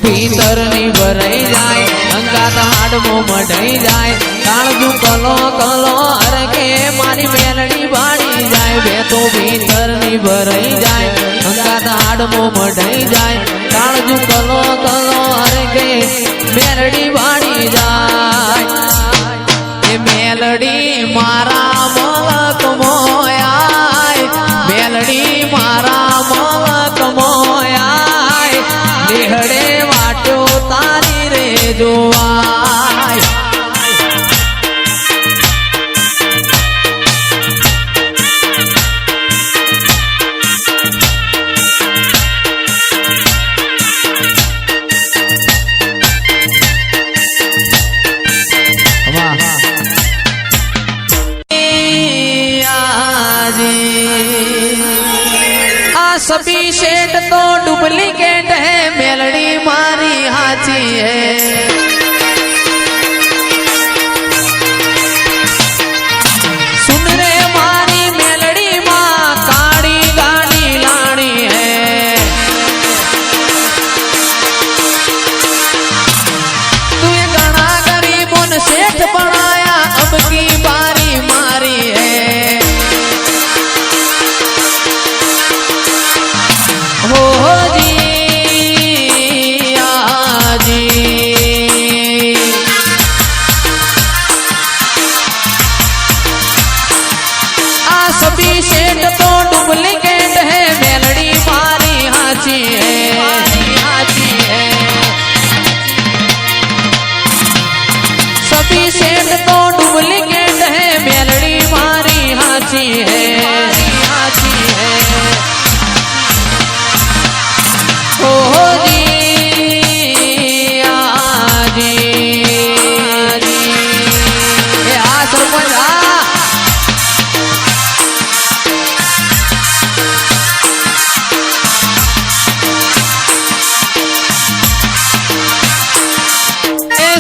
भीतर नी भराई जाए अंगात हाड मो मढ़ाई जाए काळजू कलो कलो अरे के मारी मेलड़ी बाड़ी जाए बे तो भीतर नी भराई जाए अंगात हाड मो मढ़ाई जाए काळजू कलो कलो अरे के मेलड़ी बाड़ी जाए ए मेलड़ी मारा मलक मोया मेलड़ी मारा मलक मोया निहड़े वाटो तारी रे जोवाय सभी सेठ तो डुप्लीकेट है मेलड़ी मारी हाची है सुन रे मारी मेलड़ी माँ काड़ी गाड़ी लानी है तू ये घना गरीबों ने सेठ बनाया अब की बारी मारी है सभी सेठ तो डुप्लीकेट है मेलड़ी मारी हाची है सभी सेठ तो डुप्लीकेट है मेलड़ी मारी हाची है ओ जी आजी ए आ सरपंच आ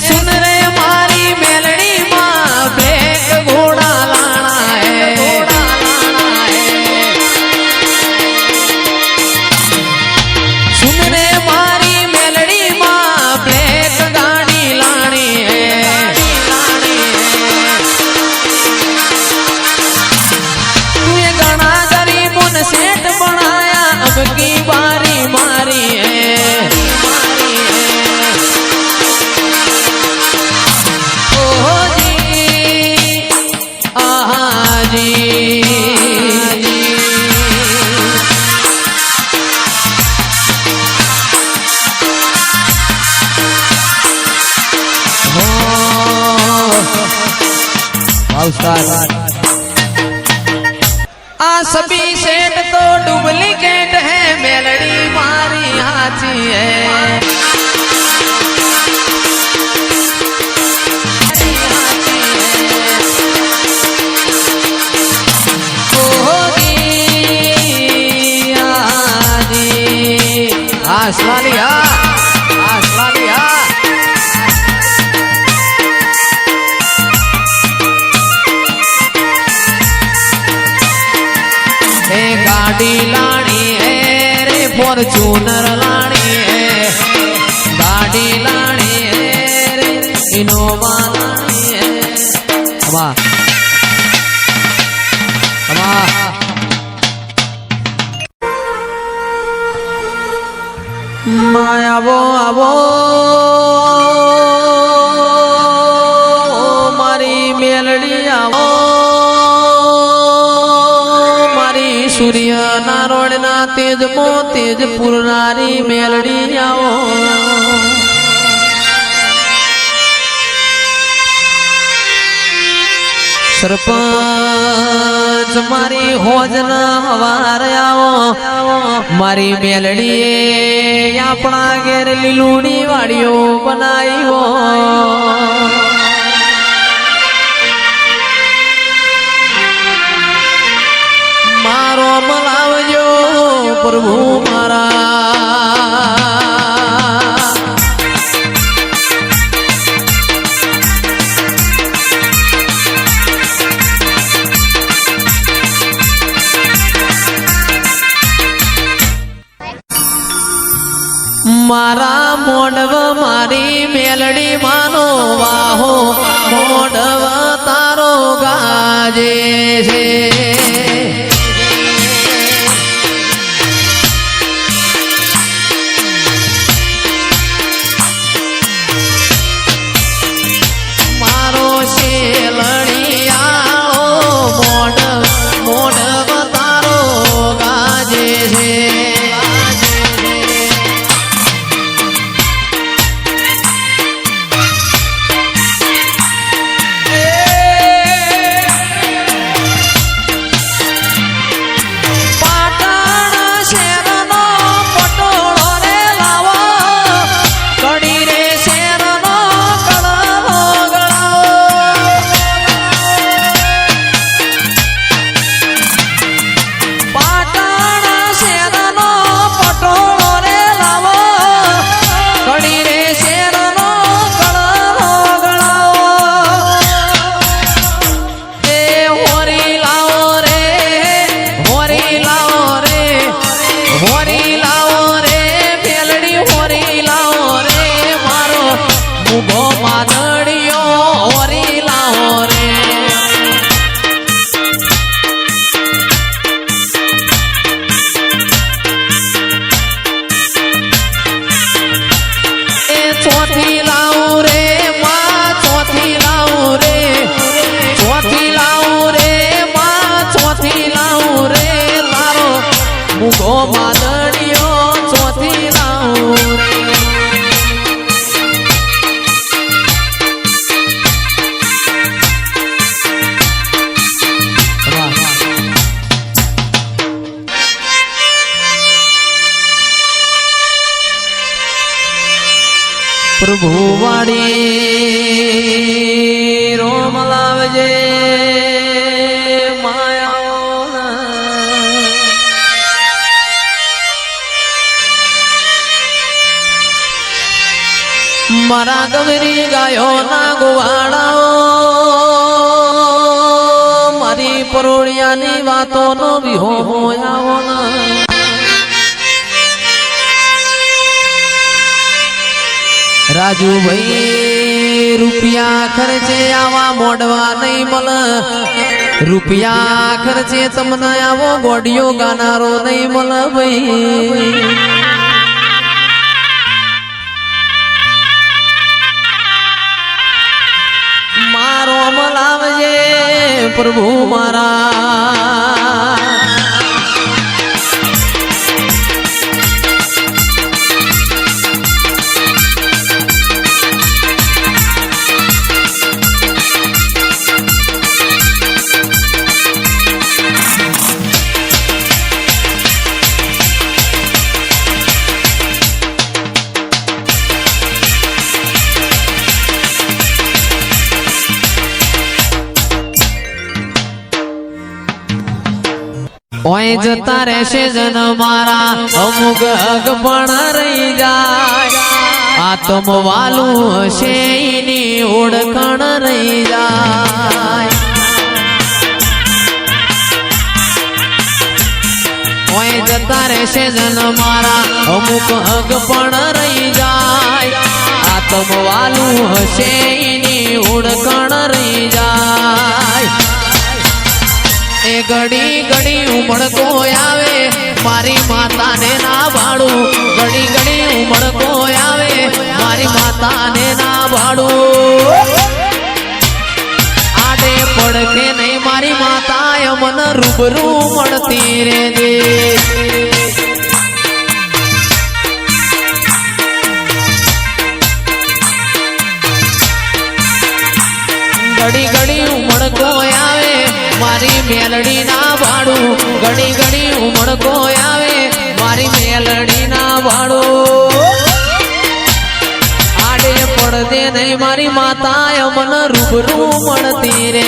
सुन रे मारी मेलड़ी माँ ब्लैक घोड़ा लाना है सुन रे मारी मेलड़ी माँ ब्लैक गाड़ी लानी है तू ये घना गरीबों ने सेठ बनाया अब की बारी मारी है आ सभी सेठ तो डुप्लीकेट है मेलड़ी मारी हाची है आसमानिया गाड़ी लानी है रे फॉर्च्यूनर लानी है गाड़ी लानी है रे इनोवा लानी है वाह माया वो आवो मारी मेलड़ी आवो सूर्य नारोड़ ना तेज मो तेज पुरनारी मेलड़ी आओ सरपंच मारी होजना हवार आओ मारी मेलड़ी अपना घेर लीलूड़ी वाड़ियो बनाई हो मारो मलावजो प्रभु मारा મારા મોડવ મારી મેલડી માનો વાહો મોડવ તારો ગાજે છે મારો શેલડિયાળો મોડવ તારો ગાજે છે પ્રભુ વાડી રોમ લાવજે મારા ગમરી ગાયો ના ગોવાળાઓ મારી પરોળિયાની વાતો નો વિહો હોયાઓ રાજુભાઈ રૂપિયા ખર્ચે આવા મોડવા નહીં મળે રૂપિયા ખર્ચે તમને આવો ગોડિયો ગાનારો નહીં મળે ભાઈ મારો અમલ આવજે પ્રભુ મારા ઓય જતા રહેશે જન મારા અમુક હક પણ રહી જાય આત્મ વાલું હશે એની ઓળખાણ રહી જાય ઓય જતા રહેશે જન મારા અમુક હક પણ રહી જાય આત્મ વાલું હશે એની ઓળખાણ રહી જાય એ ઘડી ઘડી ઉમળકો આવે મારી માતાને ના ભાડું ઘડી ઘડી ઉમળકો આવે મારી માતાને ના ભાડું આડે પડખે નહીં મારી માતા મને રૂબરૂ મળતી રે દે ઘડી ઘડી ઉમળકો આવે મારી મેલડી ના ભાડું ઘડી ઘડી ઉમળકો આવે મારી મેલડી ના ભાડું આડે પડદે નહીં મારી માતા મને રૂબરૂ મળતી રે